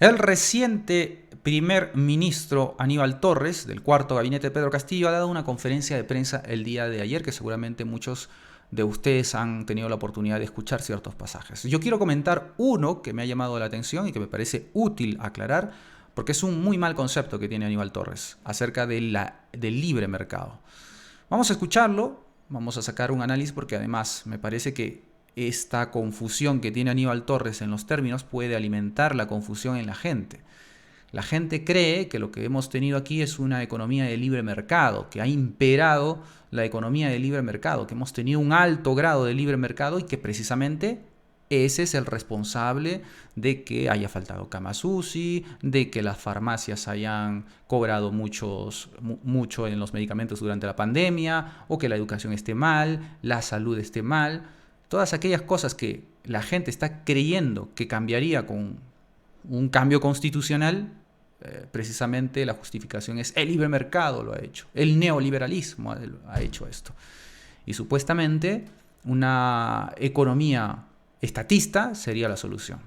El reciente primer ministro Aníbal Torres, del cuarto gabinete de Pedro Castillo, ha dado una conferencia de prensa el día de ayer, que seguramente muchos de ustedes han tenido la oportunidad de escuchar ciertos pasajes. Yo quiero comentar uno que me ha llamado la atención y que me parece útil aclarar, porque es un muy mal concepto que tiene Aníbal Torres acerca del libre mercado. Vamos a escucharlo, vamos a sacar un análisis porque además me parece que esta confusión que tiene Aníbal Torres en los términos puede alimentar la confusión en la gente. La gente cree que lo que hemos tenido aquí es una economía de libre mercado, que ha imperado la economía de libre mercado, que hemos tenido un alto grado de libre mercado y que precisamente ese es el responsable de que haya faltado camas UCI, de que las farmacias hayan cobrado mucho en los medicamentos durante la pandemia, o que la educación esté mal, la salud esté mal. Todas aquellas cosas que la gente está creyendo que cambiaría con un cambio constitucional, precisamente la justificación es el libre mercado lo ha hecho, el neoliberalismo ha hecho esto. Y supuestamente una economía estatista sería la solución.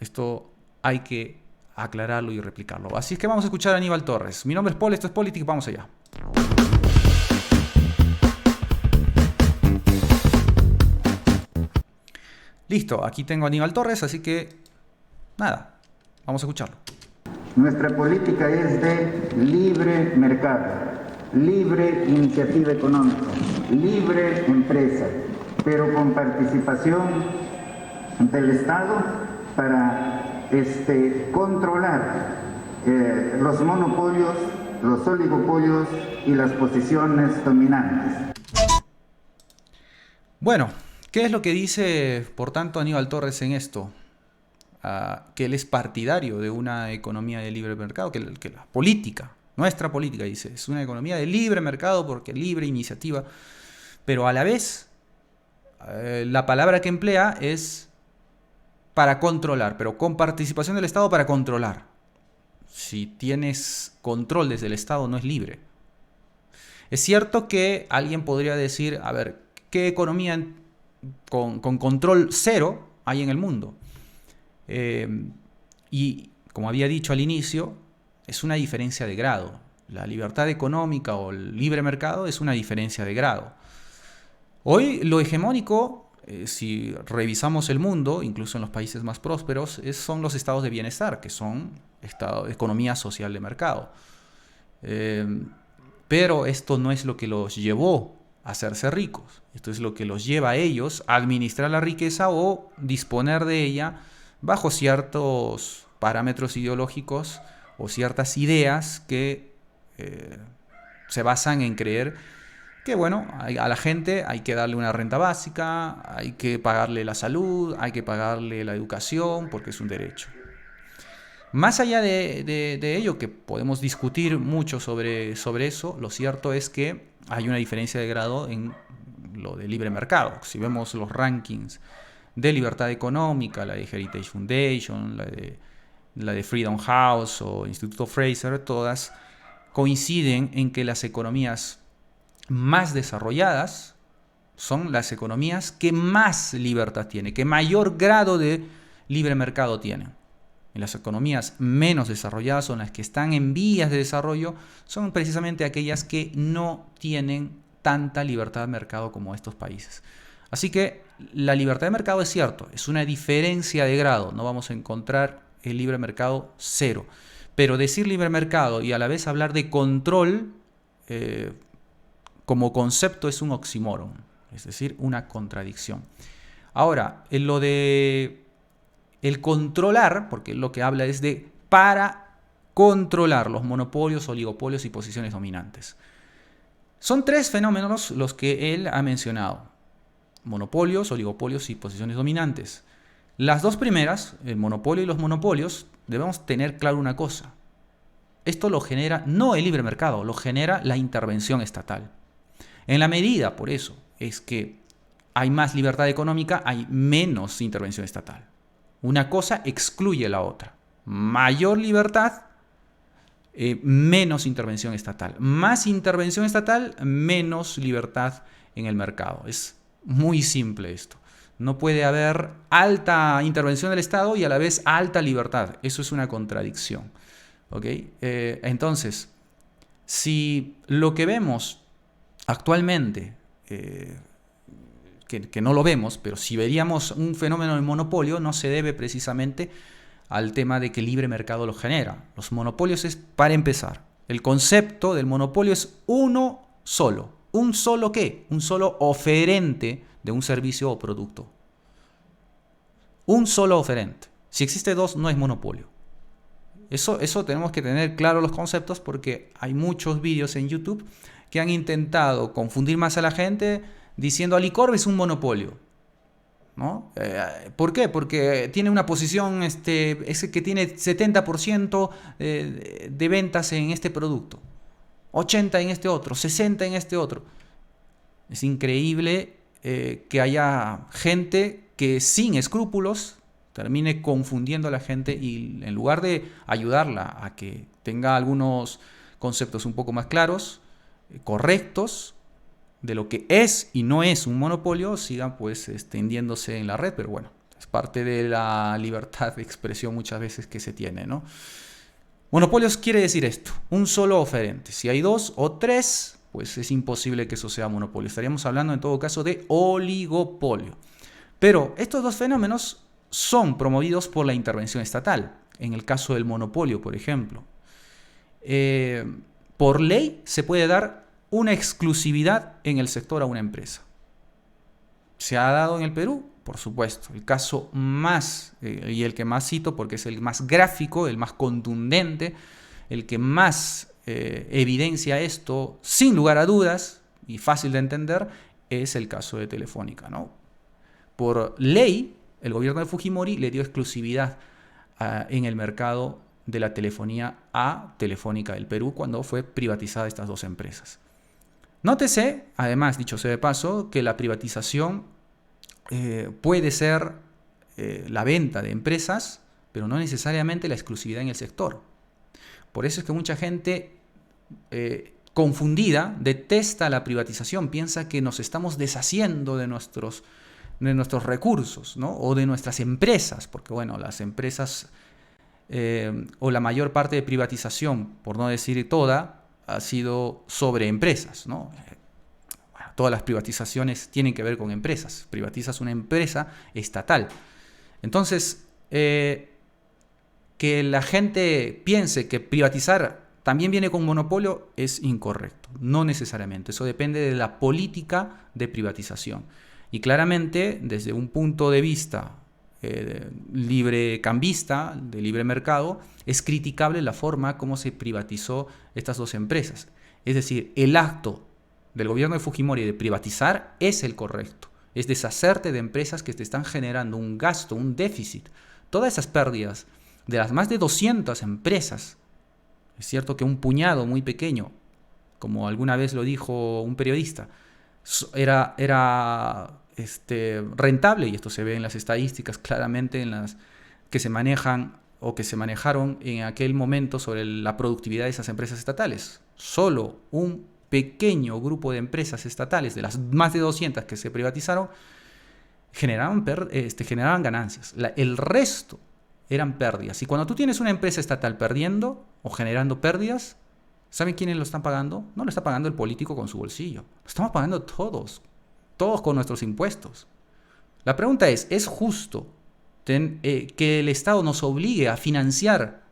Esto hay que aclararlo y replicarlo. Así es que vamos a escuchar a Aníbal Torres. Mi nombre es Paul, esto es Politics, vamos allá. Listo, aquí tengo a Aníbal Torres, así que nada, vamos a escucharlo. Nuestra política es de libre mercado, libre iniciativa económica, libre empresa, pero con participación del Estado para controlar los monopolios, los oligopolios y las posiciones dominantes. Bueno, ¿qué es lo que dice, por tanto, Aníbal Torres en esto? Que él es partidario de una economía de libre mercado, que la política, nuestra política, dice, es una economía de libre mercado porque libre iniciativa, pero a la vez la palabra que emplea es para controlar, pero con participación del Estado para controlar. Si tienes control desde el Estado no es libre. Es cierto que alguien podría decir, a ver, ¿qué economía con control cero hay en el mundo? Y como había dicho al inicio, es una diferencia de grado. La libertad económica o el libre mercado es una diferencia de grado. Hoy lo hegemónico, si revisamos el mundo, incluso en los países más prósperos, son los estados de bienestar, que son economía social de mercado. Pero esto no es lo que los llevó a hacerse ricos. Esto es lo que los lleva a ellos a administrar la riqueza o disponer de ella bajo ciertos parámetros ideológicos o ciertas ideas que se basan en creer que, bueno, a la gente hay que darle una renta básica, hay que pagarle la salud, hay que pagarle la educación, porque es un derecho. Más allá de ello, que podemos discutir mucho sobre eso, lo cierto es que hay una diferencia de grado en lo de libre mercado. Si vemos los rankings de libertad económica, la de Heritage Foundation, la de Freedom House o Instituto Fraser, todas coinciden en que las economías más desarrolladas son las economías que más libertad tienen, que mayor grado de libre mercado tienen. Y las economías menos desarrolladas son las que están en vías de desarrollo, son precisamente aquellas que no tienen tanta libertad de mercado como estos países. Así que la libertad de mercado es cierto, es una diferencia de grado, no vamos a encontrar el libre mercado cero. Pero decir libre mercado y a la vez hablar de control como concepto es un oxímoron, es decir, una contradicción. Ahora, en lo de el controlar, porque lo que habla es de para controlar los monopolios, oligopolios y posiciones dominantes. Son tres fenómenos los que él ha mencionado: monopolios, oligopolios y posiciones dominantes. Las dos primeras, el monopolio y los monopolios, debemos tener claro una cosa. Esto lo genera no el libre mercado, lo genera la intervención estatal. En la medida, por eso, es que hay más libertad económica, hay menos intervención estatal. Una cosa excluye la otra. Mayor libertad, menos intervención estatal. Más intervención estatal, menos libertad en el mercado. Es muy simple esto. No puede haber alta intervención del Estado y a la vez alta libertad. Eso es una contradicción. ¿Ok? Entonces, si lo que vemos actualmente, que no lo vemos, pero si veríamos un fenómeno de monopolio, no se debe precisamente al tema de que el libre mercado lo genera. Los monopolios es, para empezar, el concepto del monopolio es uno solo. ¿Un solo qué? Un solo oferente de un servicio o producto. Un solo oferente. Si existe dos, no es monopolio. Eso tenemos que tener claro los conceptos, porque hay muchos vídeos en YouTube que han intentado confundir más a la gente diciendo Alicorp es un monopolio, ¿no? ¿Por qué? Porque tiene una posición, es que tiene 70% de ventas en este producto, 80% en este otro, 60% en este otro. Es increíble que haya gente que sin escrúpulos termine confundiendo a la gente, y en lugar de ayudarla a que tenga algunos conceptos un poco más claros, correctos, de lo que es y no es un monopolio, sigan pues extendiéndose en la red. Pero bueno, es parte de la libertad de expresión muchas veces que se tiene, ¿no? Monopolios quiere decir esto, un solo oferente. Si hay dos o tres, pues es imposible que eso sea monopolio. Estaríamos hablando en todo caso de oligopolio. Pero estos dos fenómenos son promovidos por la intervención estatal. En el caso del monopolio, por ejemplo, por ley se puede dar una exclusividad en el sector a una empresa. ¿Se ha dado en el Perú? Por supuesto. El caso más, y el que más cito porque es el más gráfico, el más contundente, el que más evidencia esto, sin lugar a dudas, y fácil de entender, es el caso de Telefónica, ¿no? Por ley, el gobierno de Fujimori le dio exclusividad en el mercado de la telefonía a Telefónica del Perú cuando fue privatizada estas dos empresas. Nótese, además, dicho sea de paso, que la privatización puede ser la venta de empresas, pero no necesariamente la exclusividad en el sector. Por eso es que mucha gente confundida detesta la privatización, piensa que nos estamos deshaciendo de nuestros recursos, ¿no? O de nuestras empresas, porque bueno, las empresas o la mayor parte de privatización, por no decir toda, ha sido sobre empresas, ¿no? Bueno, todas las privatizaciones tienen que ver con empresas. Privatizas una empresa estatal. Entonces, que la gente piense que privatizar también viene con monopolio es incorrecto. No necesariamente. Eso depende de la política de privatización. Y claramente, desde un punto de vista librecambista, de libre mercado, es criticable la forma como se privatizó estas dos empresas. Es decir, el acto del gobierno de Fujimori de privatizar es el correcto. Es deshacerte de empresas que te están generando un gasto, un déficit. Todas esas pérdidas de las más de 200 empresas, es cierto que un puñado muy pequeño, como alguna vez lo dijo un periodista, era rentable, y esto se ve en las estadísticas claramente en las que se manejan o que se manejaron en aquel momento sobre la productividad de esas empresas estatales. Solo un pequeño grupo de empresas estatales, de las más de 200 que se privatizaron, generaban ganancias. El resto eran pérdidas. Y cuando tú tienes una empresa estatal perdiendo o generando pérdidas, ¿saben quiénes lo están pagando? No lo está pagando el político con su bolsillo. Lo estamos pagando todos con nuestros impuestos. La pregunta ¿es justo que el Estado nos obligue a financiar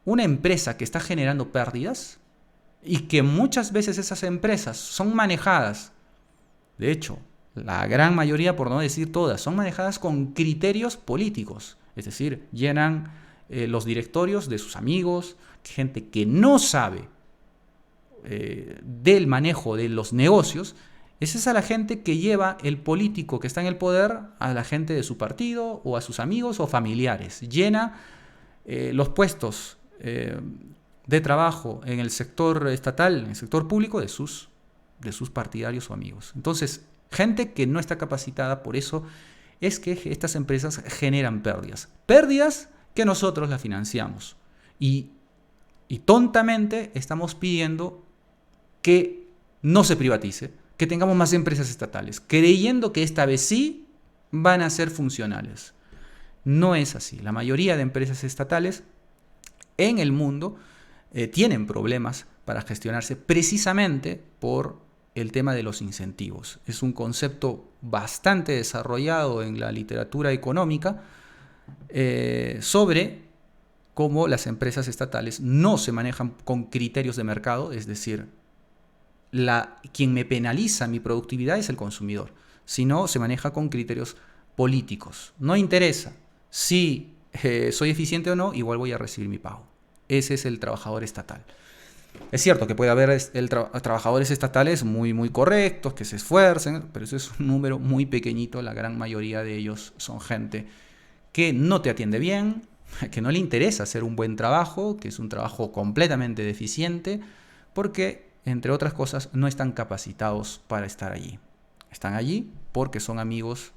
una empresa que está generando pérdidas y que muchas veces esas empresas son manejadas, de hecho, la gran mayoría, por no decir todas, son manejadas con criterios políticos? Es decir, llenan los directorios de sus amigos, gente que no sabe del manejo de los negocios. Es esa la gente que lleva el político que está en el poder a la gente de su partido o a sus amigos o familiares. Llena los puestos de trabajo en el sector estatal, en el sector público, de sus partidarios o amigos. Entonces, gente que no está capacitada, por eso es que estas empresas generan pérdidas. Pérdidas que nosotros las financiamos. Y tontamente estamos pidiendo que no se privatice, que tengamos más empresas estatales, creyendo que esta vez sí van a ser funcionales. No es así. La mayoría de empresas estatales en el mundo tienen problemas para gestionarse precisamente por el tema de los incentivos. Es un concepto bastante desarrollado en la literatura económica sobre cómo las empresas estatales no se manejan con criterios de mercado, es decir, quien me penaliza mi productividad es el consumidor, sino se maneja con criterios políticos. No interesa si soy eficiente o no, igual voy a recibir mi pago. Ese es el trabajador estatal. Es cierto que puede haber trabajadores estatales muy, muy correctos, que se esfuercen, pero eso es un número muy pequeñito. La gran mayoría de ellos son gente que no te atiende bien, que no le interesa hacer un buen trabajo, que es un trabajo completamente deficiente, porque, entre otras cosas, no están capacitados para estar allí. Están allí porque son amigos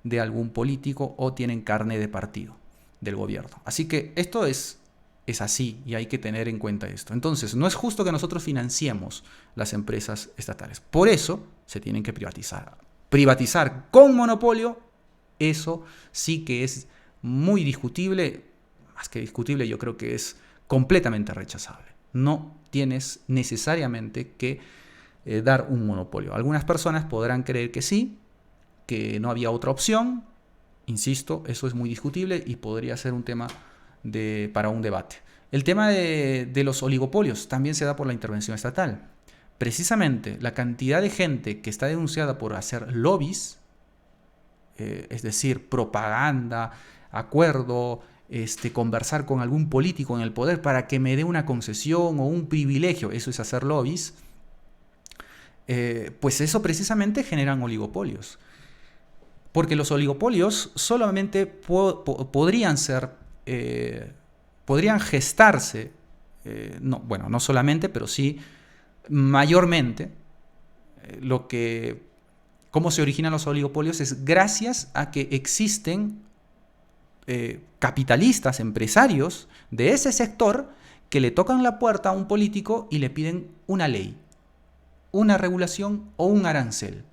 de algún político o tienen carne de partido del gobierno. Así que esto es así y hay que tener en cuenta esto. Entonces, no es justo que nosotros financiemos las empresas estatales. Por eso se tienen que privatizar. Privatizar con monopolio, eso sí que es muy discutible. Más que discutible, yo creo que es completamente rechazable. No tienes necesariamente que dar un monopolio. Algunas personas podrán creer que sí, que no había otra opción. Insisto, eso es muy discutible y podría ser un tema para un debate. El tema de los oligopolios también se da por la intervención estatal. Precisamente la cantidad de gente que está denunciada por hacer lobbies, es decir, propaganda, acuerdo, conversar con algún político en el poder para que me dé una concesión o un privilegio, eso es hacer lobbies, pues eso precisamente generan oligopolios. Porque los oligopolios solamente podrían gestarse, no solamente, pero sí mayormente, cómo se originan los oligopolios es gracias a que existen capitalistas, empresarios de ese sector que le tocan la puerta a un político y le piden una ley, una regulación o un arancel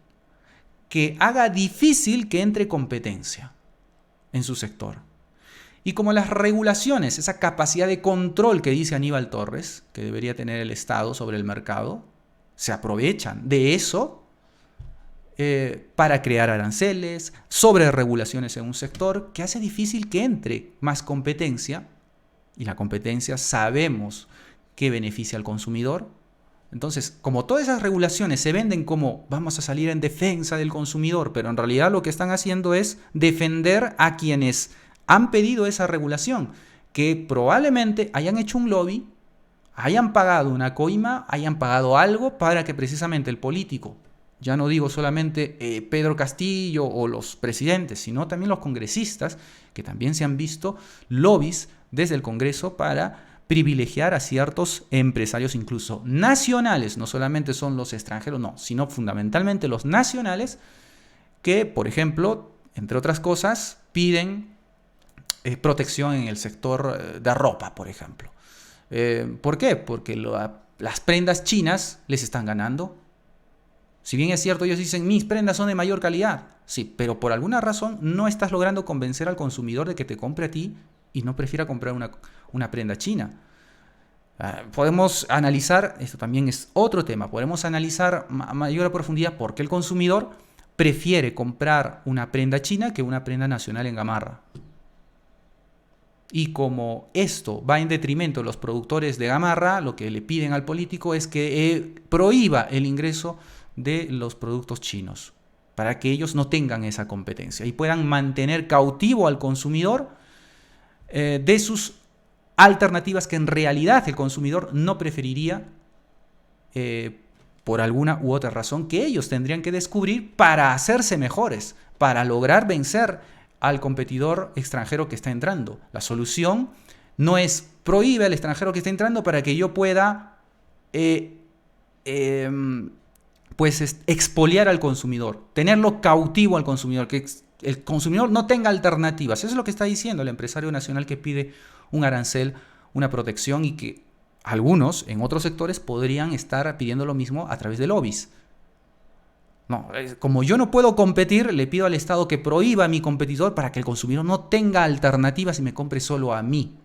que haga difícil que entre competencia en su sector. Y como las regulaciones, esa capacidad de control que dice Aníbal Torres, que debería tener el Estado sobre el mercado, se aprovechan de eso para crear aranceles, sobre regulaciones en un sector que hace difícil que entre más competencia, y la competencia sabemos que beneficia al consumidor. Entonces, como todas esas regulaciones se venden como vamos a salir en defensa del consumidor, pero en realidad lo que están haciendo es defender a quienes han pedido esa regulación, que probablemente hayan hecho un lobby, hayan pagado una coima, hayan pagado algo para que precisamente el político, ya no digo solamente Pedro Castillo o los presidentes, sino también los congresistas, que también se han visto lobbies desde el Congreso para privilegiar a ciertos empresarios incluso nacionales, no solamente son los extranjeros, no, sino fundamentalmente los nacionales que, por ejemplo, entre otras cosas, piden protección en el sector de ropa, por ejemplo. ¿Por qué? Porque las prendas chinas les están ganando. Si bien es cierto, ellos dicen, mis prendas son de mayor calidad, sí, pero por alguna razón no estás logrando convencer al consumidor de que te compre a ti y no prefiera comprar una prenda china. Podemos analizar, esto también es otro tema, podemos analizar a mayor profundidad por qué el consumidor prefiere comprar una prenda china que una prenda nacional en Gamarra. Y como esto va en detrimento de los productores de Gamarra, lo que le piden al político es que prohíba el ingreso de los productos chinos, para que ellos no tengan esa competencia y puedan mantener cautivo al consumidor de sus alternativas que en realidad el consumidor no preferiría por alguna u otra razón que ellos tendrían que descubrir para hacerse mejores, para lograr vencer al competidor extranjero que está entrando. La solución no es prohíbe al extranjero que está entrando para que yo pueda expoliar al consumidor, tenerlo cautivo al consumidor, que el consumidor no tenga alternativas. Eso es lo que está diciendo el empresario nacional que pide un arancel, una protección, y que algunos en otros sectores podrían estar pidiendo lo mismo a través de lobbies. No, como yo no puedo competir, le pido al Estado que prohíba a mi competidor para que el consumidor no tenga alternativas y me compre solo a mí.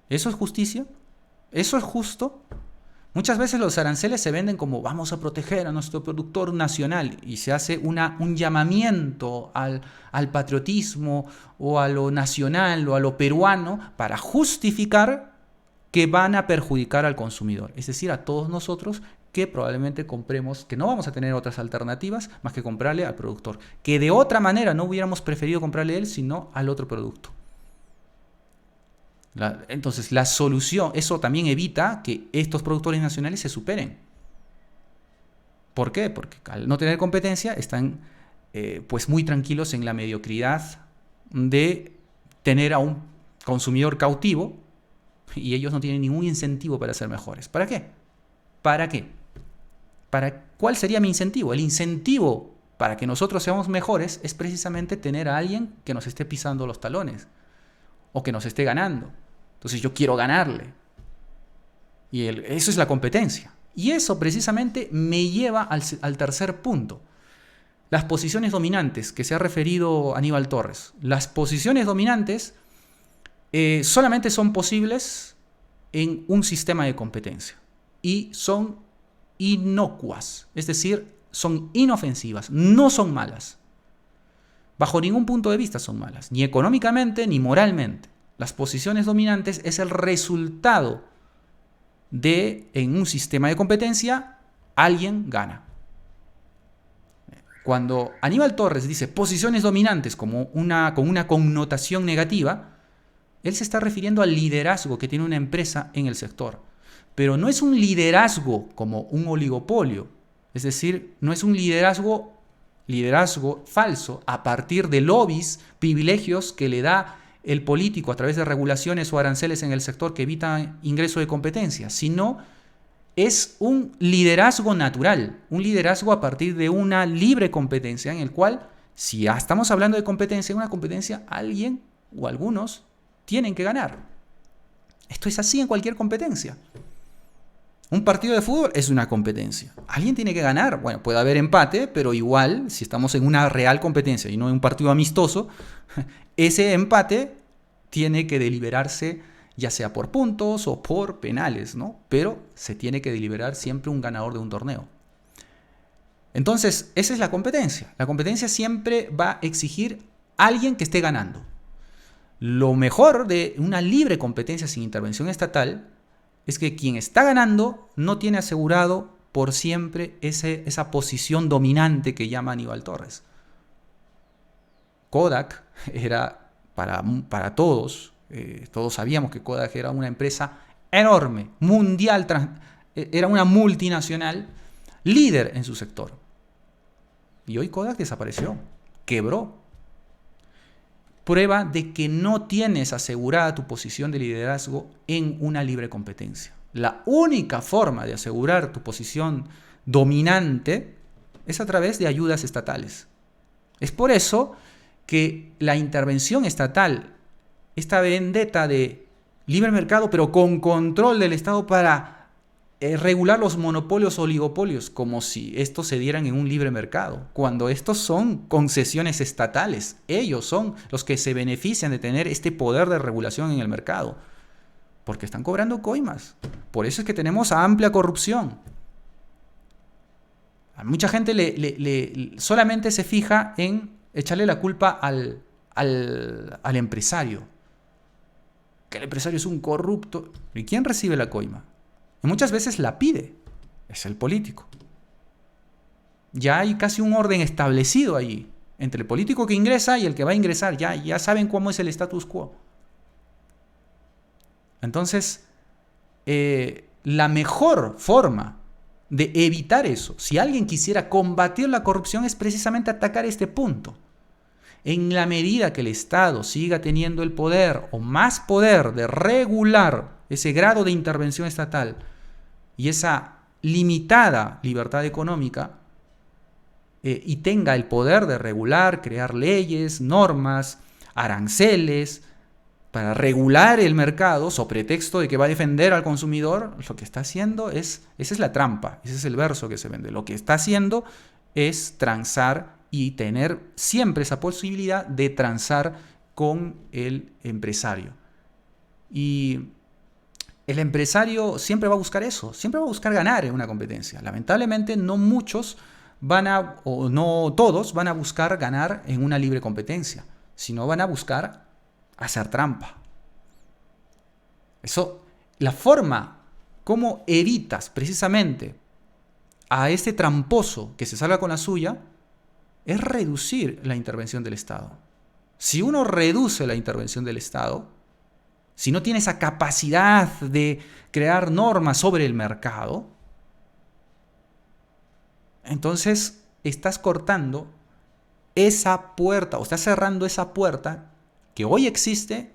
¿Eso es justicia? ¿Eso es justo? Muchas veces los aranceles se venden como vamos a proteger a nuestro productor nacional y se hace un llamamiento al patriotismo o a lo nacional o a lo peruano para justificar que van a perjudicar al consumidor, es decir, a todos nosotros que probablemente compremos, que no vamos a tener otras alternativas más que comprarle al productor, que de otra manera no hubiéramos preferido comprarle a él, sino al otro producto. Entonces, la solución, eso también evita que estos productores nacionales se superen. ¿Por qué? Porque al no tener competencia están pues muy tranquilos en la mediocridad de tener a un consumidor cautivo y ellos no tienen ningún incentivo para ser mejores. ¿Para qué? ¿Para qué? ¿Cuál sería mi incentivo? El incentivo para que nosotros seamos mejores es precisamente tener a alguien que nos esté pisando los talones o que nos esté ganando. Entonces yo quiero ganarle. Y eso es la competencia. Y eso precisamente me lleva al tercer punto. Las posiciones dominantes que se ha referido Aníbal Torres. Las posiciones dominantes solamente son posibles en un sistema de competencia. Y son inocuas. Es decir, son inofensivas. No son malas. Bajo ningún punto de vista son malas. Ni económicamente ni moralmente. Las posiciones dominantes es el resultado de, en un sistema de competencia, alguien gana. Cuando Aníbal Torres dice posiciones dominantes con una connotación negativa, él se está refiriendo al liderazgo que tiene una empresa en el sector. Pero no es un liderazgo como un oligopolio. Es decir, no es un liderazgo falso a partir de lobbies, privilegios que le da el político a través de regulaciones o aranceles en el sector que evitan ingreso de competencia, sino es un liderazgo natural, un liderazgo a partir de una libre competencia en el cual, si ya estamos hablando de competencia, en una competencia alguien o algunos tienen que ganar. Esto es así en cualquier competencia. Un partido de fútbol es una competencia. Alguien tiene que ganar. Bueno, puede haber empate, pero igual, si estamos en una real competencia y no en un partido amistoso, ese empate tiene que deliberarse ya sea por puntos o por penales, ¿no? Pero se tiene que deliberar siempre un ganador de un torneo. Entonces, esa es la competencia. La competencia siempre va a exigir a alguien que esté ganando. Lo mejor de una libre competencia sin intervención estatal es que quien está ganando no tiene asegurado por siempre esa posición dominante que llama Aníbal Torres. Kodak era para todos, todos sabíamos que Kodak era una empresa enorme, mundial, era una multinacional, líder en su sector. Y hoy Kodak desapareció, quebró. Prueba de que no tienes asegurada tu posición de liderazgo en una libre competencia. La única forma de asegurar tu posición dominante es a través de ayudas estatales. Es por eso que la intervención estatal, esta vendetta de libre mercado, pero con control del Estado para regular los monopolios o oligopolios, como si estos se dieran en un libre mercado, cuando estos son concesiones estatales. Ellos son los que se benefician de tener este poder de regulación en el mercado, porque están cobrando coimas. Por eso es que tenemos amplia corrupción. A mucha gente solamente se fija en echarle la culpa al empresario. Que el empresario es un corrupto. ¿Y quién recibe la coima? Y muchas veces la pide. Es el político. Ya hay casi un orden establecido allí. Entre el político que ingresa y el que va a ingresar. Ya saben cómo es el status quo. Entonces, la mejor forma de evitar eso, si alguien quisiera combatir la corrupción, es precisamente atacar este punto. En la medida que el Estado siga teniendo el poder o más poder de regular ese grado de intervención estatal y esa limitada libertad económica, y tenga el poder de regular, crear leyes, normas, aranceles, para regular el mercado, sobre pretexto de que va a defender al consumidor, lo que está haciendo esa es la trampa, ese es el verso que se vende. Lo que está haciendo es transar y tener siempre esa posibilidad de transar con el empresario. Y el empresario siempre va a buscar eso, siempre va a buscar ganar en una competencia. Lamentablemente no muchos o no todos van a buscar ganar en una libre competencia, sino van a buscar hacer trampa. Eso, la forma como evitas precisamente a este tramposo que se salga con la suya es reducir la intervención del Estado. Si uno reduce la intervención del Estado, si no tiene esa capacidad de crear normas sobre el mercado, entonces estás cortando esa puerta o estás cerrando esa puerta que hoy existe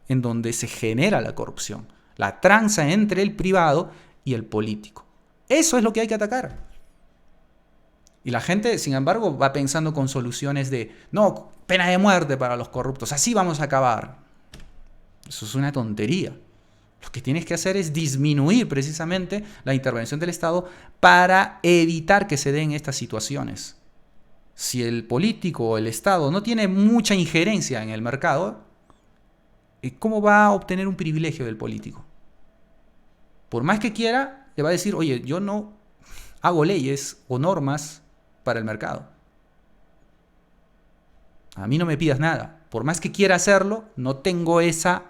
en donde se genera la corrupción, la tranza entre el privado y el político. Eso es lo que hay que atacar. Y la gente, sin embargo, va pensando con soluciones de, no, pena de muerte para los corruptos, así vamos a acabar. Eso es una tontería. Lo que tienes que hacer es disminuir precisamente la intervención del Estado para evitar que se den estas situaciones. Si el político o el Estado no tiene mucha injerencia en el mercado, ¿cómo va a obtener un privilegio del político? Por más que quiera, le va a decir, oye, yo no hago leyes o normas para el mercado. A mí no me pidas nada. Por más que quiera hacerlo, no tengo esa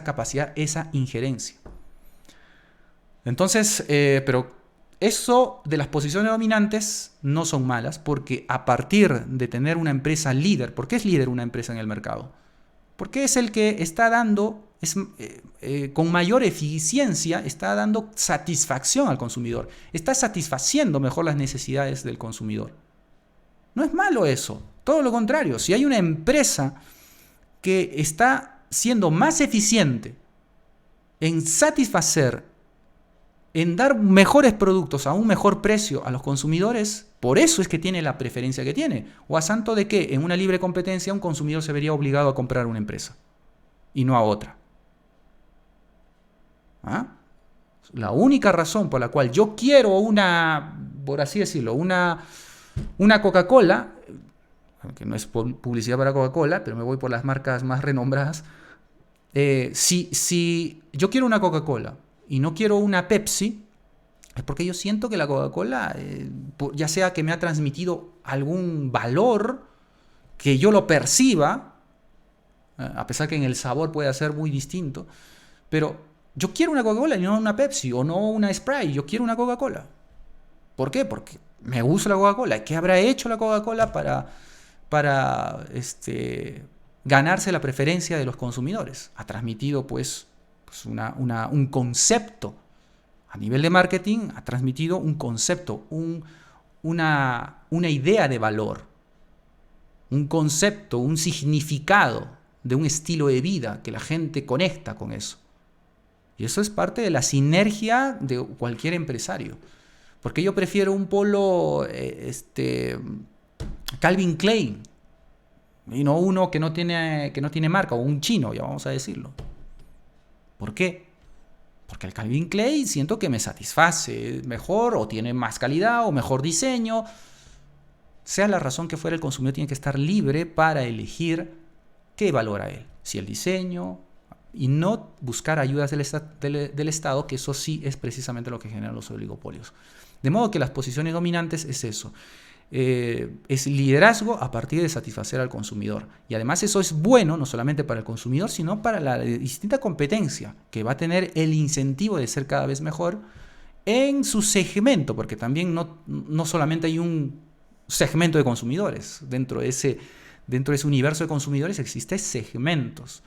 capacidad, esa injerencia. Entonces, pero eso de las posiciones dominantes no son malas, porque a partir de tener una empresa líder, ¿por qué es líder una empresa en el mercado? Porque es el que está dando, con mayor eficiencia, está dando satisfacción al consumidor. Está satisfaciendo mejor las necesidades del consumidor. No es malo eso, todo lo contrario. Si hay una empresa que está siendo más eficiente en satisfacer, en dar mejores productos a un mejor precio a los consumidores, por eso es que tiene la preferencia que tiene. ¿O a santo de que en una libre competencia un consumidor se vería obligado a comprar una empresa y no a otra? ¿Ah? La única razón por la cual yo quiero una, por así decirlo, una Coca-Cola, que no es publicidad para Coca-Cola, pero me voy por las marcas más renombradas. Si yo quiero una Coca-Cola y no quiero una Pepsi, es porque yo siento que la Coca-Cola, ya sea que me ha transmitido algún valor, que yo lo perciba, a pesar que en el sabor puede ser muy distinto, pero yo quiero una Coca-Cola y no una Pepsi o no una Sprite, yo quiero una Coca-Cola. ¿Por qué? Porque me gusta la Coca-Cola. ¿Qué habrá hecho la Coca-Cola para ganarse la preferencia de los consumidores? Ha transmitido pues un concepto. A nivel de marketing ha transmitido un concepto, una idea de valor, un concepto, un significado de un estilo de vida que la gente conecta con eso. Y eso es parte de la sinergia de cualquier empresario. Porque yo prefiero un polo Calvin Klein y no uno que no tiene marca, o un chino, ya vamos a decirlo. ¿Por qué? Porque el Calvin Klein siento que me satisface mejor, o tiene más calidad, o mejor diseño. Sea la razón que fuera, el consumidor tiene que estar libre para elegir qué valora él. Si el diseño, y no buscar ayudas del Estado, que eso sí es precisamente lo que genera los oligopolios. De modo que las posiciones dominantes es eso. Es liderazgo a partir de satisfacer al consumidor. Y además eso es bueno no solamente para el consumidor, sino para la distinta competencia, que va a tener el incentivo de ser cada vez mejor en su segmento, porque también no solamente hay un segmento de consumidores. Dentro de ese universo de consumidores existen segmentos.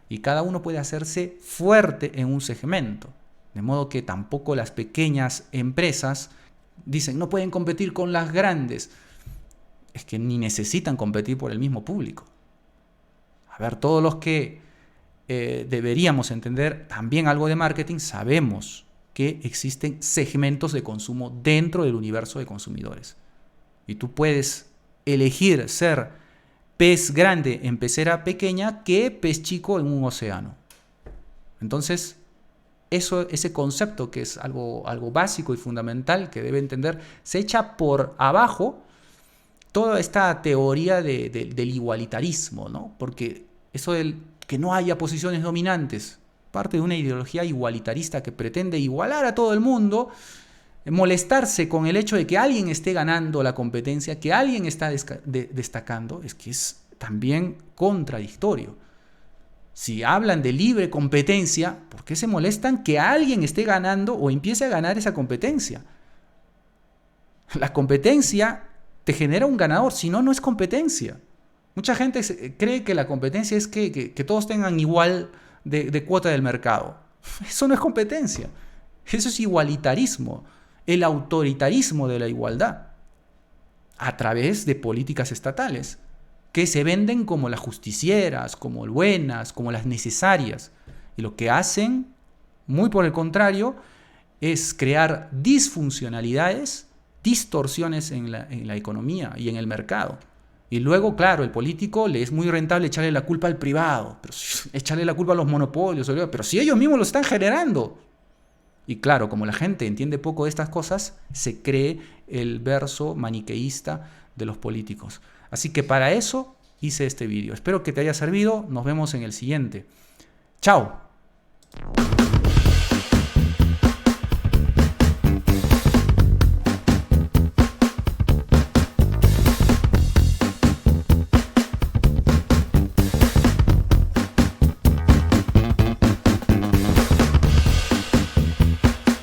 Y cada uno puede hacerse fuerte en un segmento. De modo que tampoco las pequeñas empresas dicen no pueden competir con las grandes. Es que ni necesitan competir por el mismo público. A ver, todos los que deberíamos entender también algo de marketing, sabemos que existen segmentos de consumo dentro del universo de consumidores. Y tú puedes elegir ser pez grande en pecera pequeña que pez chico en un océano. Entonces, ese concepto que es algo básico y fundamental que debe entender, se echa por abajo toda esta teoría del igualitarismo, ¿no? Porque eso del que no haya posiciones dominantes, parte de una ideología igualitarista que pretende igualar a todo el mundo, molestarse con el hecho de que alguien esté ganando la competencia, que alguien está destacando, es que es también contradictorio. Si hablan de libre competencia, ¿por qué se molestan que alguien esté ganando o empiece a ganar esa competencia? La competencia te genera un ganador, si no, no es competencia. Mucha gente cree que la competencia es que todos tengan igual de cuota del mercado. Eso no es competencia, eso es igualitarismo, el autoritarismo de la igualdad, a través de políticas estatales, que se venden como las justicieras, como buenas, como las necesarias. Y lo que hacen, muy por el contrario, es crear disfuncionalidades, distorsiones en la economía y en el mercado. Y luego, claro, el político le es muy rentable echarle la culpa al privado, pero echarle la culpa a los monopolios, pero si ellos mismos lo están generando. Y claro, como la gente entiende poco de estas cosas, se cree el verso maniqueísta de los políticos. Así que para eso hice este vídeo. Espero que te haya servido. Nos vemos en el siguiente. ¡Chao!